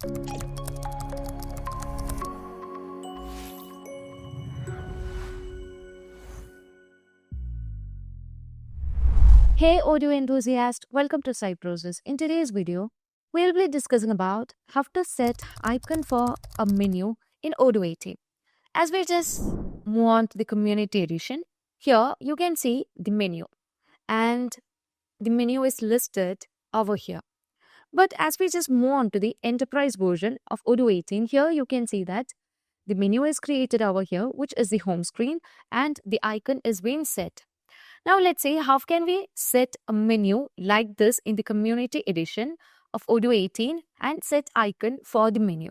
Hey audio enthusiast, welcome to Cybrosys. In today's video, we'll be discussing about how to set icon for a menu in Odoo 18. As we just move on to the community edition, here you can see the menu and the menu is listed over here. But as we just move on to the enterprise version of Odoo 18, here you can see that the menu is created over here, which is the home screen, and the icon is being set. Now let's see how can we set a menu like this in the community edition of Odoo 18 and set icon for the menu.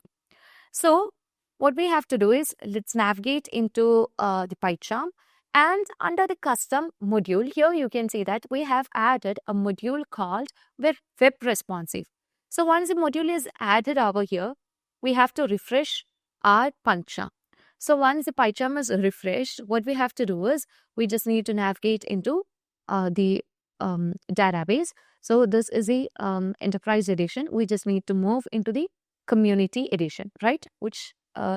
So what we have to do is let's navigate into the PyCharm, and under the custom module here you can see that we have added a module called web responsive. So once the module is added over here, we have to refresh our PyCharm. So once the PyCharm is refreshed, what we have to do is we just need to navigate into the database. So this is the enterprise edition. We just need to move into the community edition, right?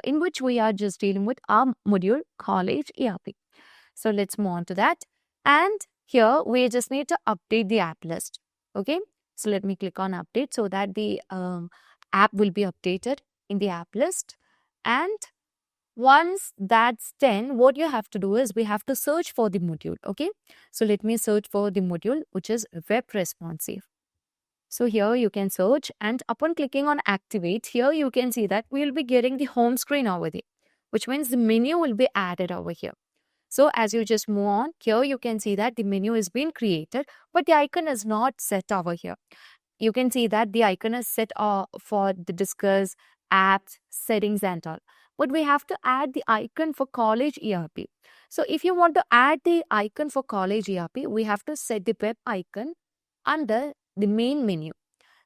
In which we are just dealing with our module college ERP. So let's move on to that. And here we just need to update the app list. Okay. So let me click on update so that the app will be updated in the app list. And once that's done, what you have to do is we have to search for the module. Okay. So let me search for the module, which is web responsive. So here you can search, and upon clicking on activate, here you can see that we will be getting the home screen over there, which means the menu will be added over here. So as you just move on, here you can see that the menu is being created, but the icon is not set over here. You can see that the icon is set for the discuss, apps, settings and all. But we have to add the icon for college ERP. So if you want to add the icon for college ERP, we have to set the web icon under the main menu.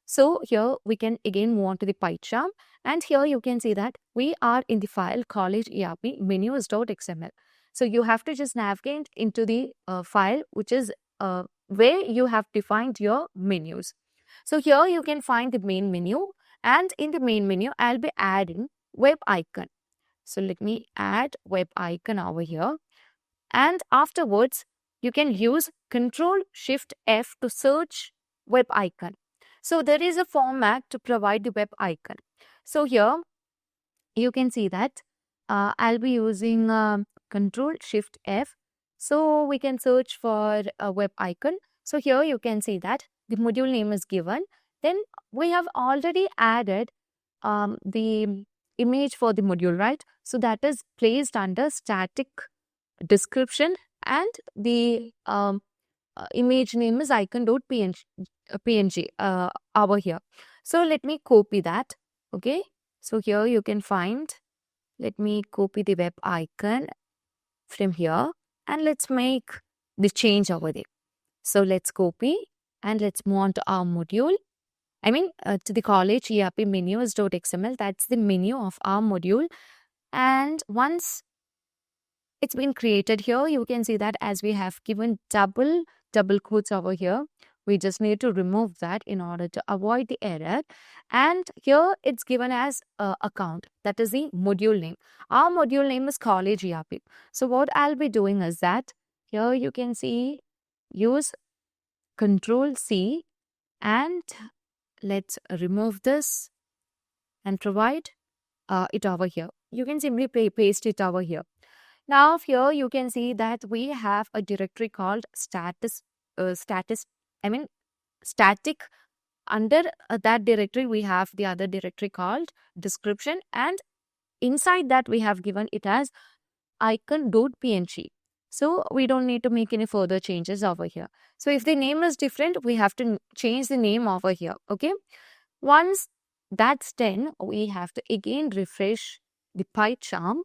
So here we can again move on to the PyCharm, and here you can see that we are in the file college ERP menus.xml. So you have to just navigate into the file, which is where you have defined your menus. So here you can find the main menu, and in the main menu, I'll be adding web icon. So let me add web icon over here. And afterwards, you can use Ctrl-Shift-F to search web icon. So there is a format to provide the web icon. So here you can see that I'll be using Ctrl-Shift-F. So we can search for a web icon. So here you can see that the module name is given. Then we have already added the image for the module, right? So that is placed under static description, and the image name is icon.png over here. So let me copy that. Okay. So here you can find, let me copy the web icon from here, and let's make the change over there. So let's copy and let's move on to our module. To the college ERP menus.xml. That's the menu of our module. And once it's been created here, you can see that as we have given double quotes over here, we just need to remove that in order to avoid the error. And here it's given as account. That is the module name. Our module name is college ERP. So what I'll be doing is that here you can see use Control-C, and let's remove this and provide it over here. You can simply paste it over here. Now here you can see that we have a directory called static. Under that directory we have the other directory called description, and inside that we have given it as icon.png. So we don't need to make any further changes over here. So if the name is different, we have to change the name over here. Okay. Once that's done, we have to again refresh the PyCharm,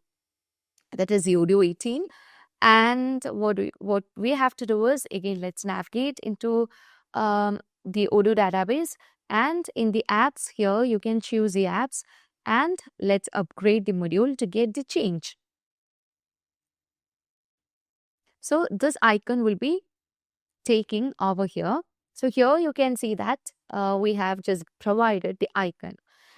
that is Odoo 18. And what we have to do is, again, let's navigate into the Odoo database, and in the apps here, you can choose the apps, and let's upgrade the module to get the change. So this icon will be taking over here. So here you can see that we have just provided the icon.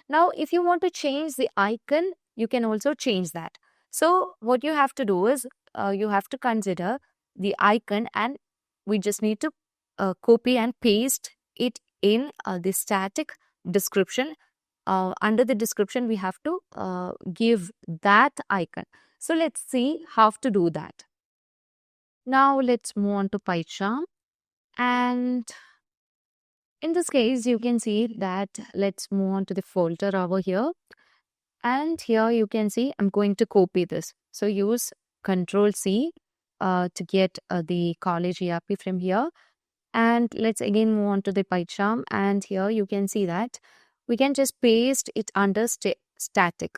Now, if you want to change the icon, you can also change that. So what you have to do is you have to consider the icon, and we just need to copy and paste it in the static description. Under the description, we have to give that icon. So let's see how to do that. Now let's move on to PyCharm. And in this case, you can see that let's move on to the folder over here. And here you can see I'm going to copy this. So use Control C to get the college ERP from here. And let's again move on to the PyCharm. And here you can see that we can just paste it under static.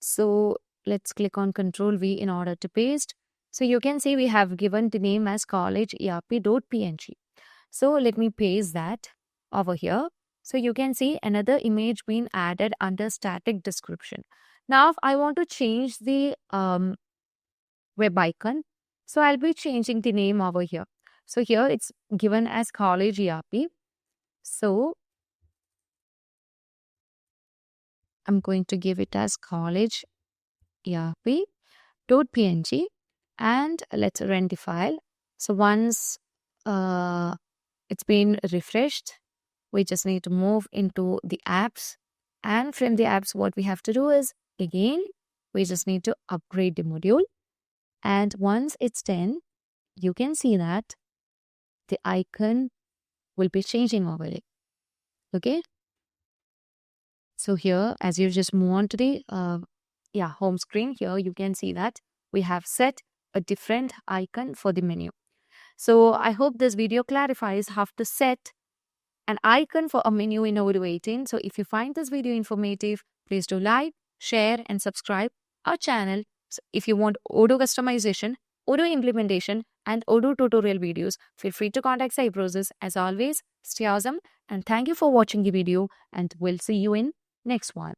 So let's click on Control V in order to paste. So you can see we have given the name as college ERP.png. So let me paste that over here. So you can see another image being added under static description. Now, if I want to change the web icon, so I'll be changing the name over here. So here it's given as college ERP. So I'm going to give it as college ERP.png, and let's run the file. So once it's been refreshed, we just need to move into the apps, and from the apps what we have to do is again we just need to upgrade the module, and once it's done, you can see that the icon will be changing over it. Okay, so here as you just move on to the home screen, here you can see that we have set a different icon for the menu. So I hope this video clarifies how to set an icon for a menu in Odoo 18. So if you find this video informative, please do like, share and subscribe our channel. So if you want Odoo customization, Odoo implementation and Odoo tutorial videos, feel free to contact Cybrosys. As always, stay awesome and thank you for watching the video, and we'll see you in next one.